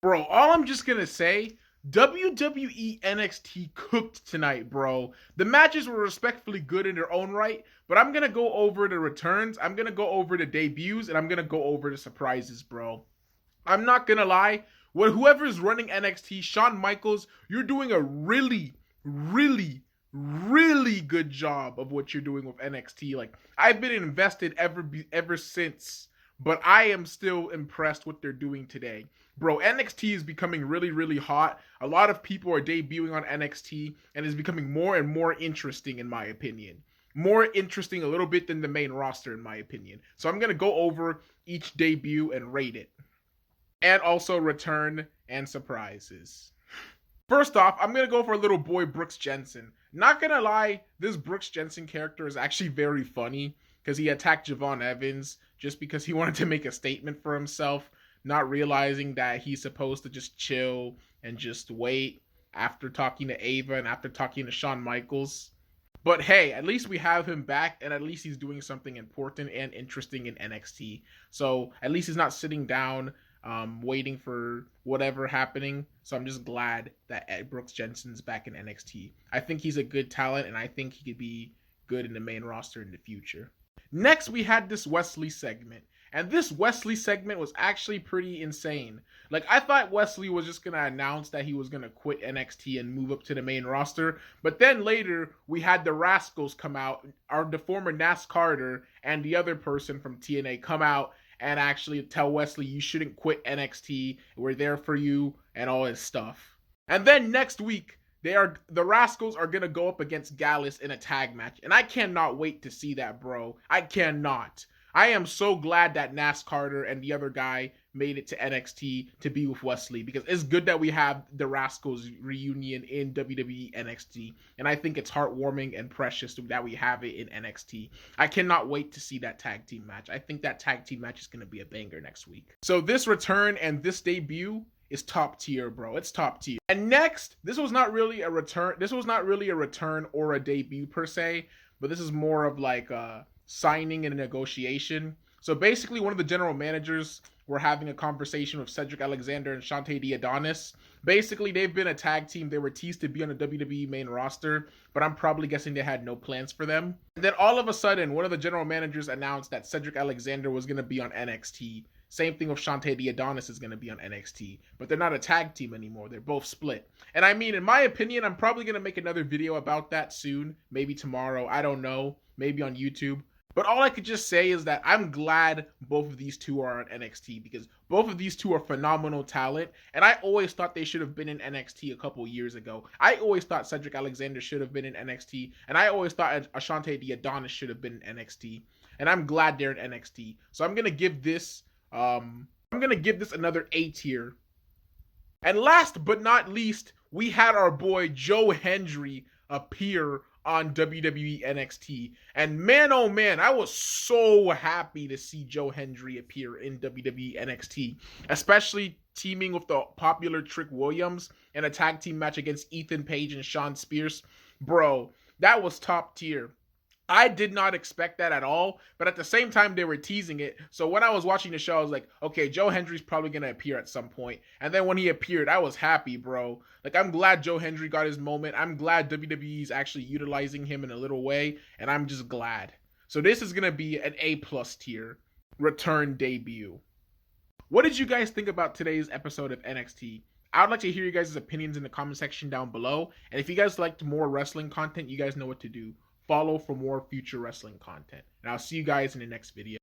Bro, all I'm just gonna say, WWE NXT cooked tonight, bro. The matches were respectfully good in their own right, but I'm gonna go over the returns, I'm gonna go over the debuts, and I'm gonna go over the surprises, bro. I'm not gonna lie, whoever's running NXT, Shawn Michaels, you're doing a really good job of what you're doing with NXT. Like, I've been invested ever since, but I am still impressed what they're doing today. Bro, NXT is becoming really hot. A lot of people are debuting on NXT and is becoming more and more interesting, in my opinion. More interesting a little bit than the main roster, in my opinion. So I'm gonna go over each debut and rate it, and also return and surprises. First off, I'm gonna go for little boy Brooks Jensen. Not gonna lie, this Brooks Jensen character is actually very funny because he attacked Javon Evans just because he wanted to make a statement for himself, not realizing that he's supposed to just chill and just wait after talking to Ava and after talking to Shawn Michaels. But hey, at least we have him back, and at least he's doing something important and interesting in NXT. So at least he's not sitting down waiting for whatever happening. So I'm just glad that Ed Brooks Jensen's back in NXT. I think he's a good talent, and I think he could be good in the main roster in the future. Next, we had this Wesley segment. And this Wesley segment was actually pretty insane. Like, I thought Wesley was just going to announce that he was going to quit NXT and move up to the main roster. But then later, we had the Rascals come out, the former Nas Carter and the other person from TNA come out and actually tell Wesley, you shouldn't quit NXT. We're there for you and all this stuff. And then next week, the Rascals are gonna go up against Gallus in a tag match, and I cannot wait to see that, bro. I cannot. I am so glad that Nas Carter and the other guy made it to NXT to be with Wesley, because it's good that we have the Rascals reunion in WWE NXT, and I think it's heartwarming and precious that we have it in NXT. I cannot wait to see that tag team match. I think that tag team match is going to be a banger next week. So this return and this debut is top tier, bro. It's top tier. And next, this was not really a return. This was not really a return or a debut per se, but this is more of like a signing and a negotiation. So basically, one of the general managers were having a conversation with Cedric Alexander and Shantae Diadonis. Basically, they've been a tag team. They were teased to be on the WWE main roster, but I'm probably guessing they had no plans for them. And then all of a sudden, one of the general managers announced that Cedric Alexander was going to be on NXT. Same thing with Shantae Diadonis is going to be on NXT, but they're not a tag team anymore. They're both split. And I mean, in my opinion, I'm probably going to make another video about that soon. Maybe tomorrow. I don't know. Maybe on YouTube. But all I could just say is that I'm glad both of these two are on NXT, because both of these two are phenomenal talent. And I always thought they should have been in NXT a couple years ago. I always thought Cedric Alexander should have been in NXT. And I always thought Ashante Diadonis should have been in NXT. And I'm glad they're in NXT. So I'm going to give this another A tier. And last but not least, we had our boy Joe Hendry appear on WWE NXT. And man, oh man, I was so happy to see Joe Hendry appear in WWE NXT, especially teaming with the popular Trick Williams in a tag team match against Ethan Page and Shawn Spears. Bro, that was top tier. I did not expect that at all, but at the same time, they were teasing it. So when I was watching the show, I was like, okay, Joe Hendry's probably going to appear at some point. And then when he appeared, I was happy, bro. Like, I'm glad Joe Hendry got his moment. I'm glad WWE's actually utilizing him in a little way, and I'm just glad. So this is going to be an A+ tier return debut. What did you guys think about today's episode of NXT? I would like to hear you guys' opinions in the comment section down below. And if you guys liked more wrestling content, you guys know what to do. Follow for more future wrestling content. And I'll see you guys in the next video.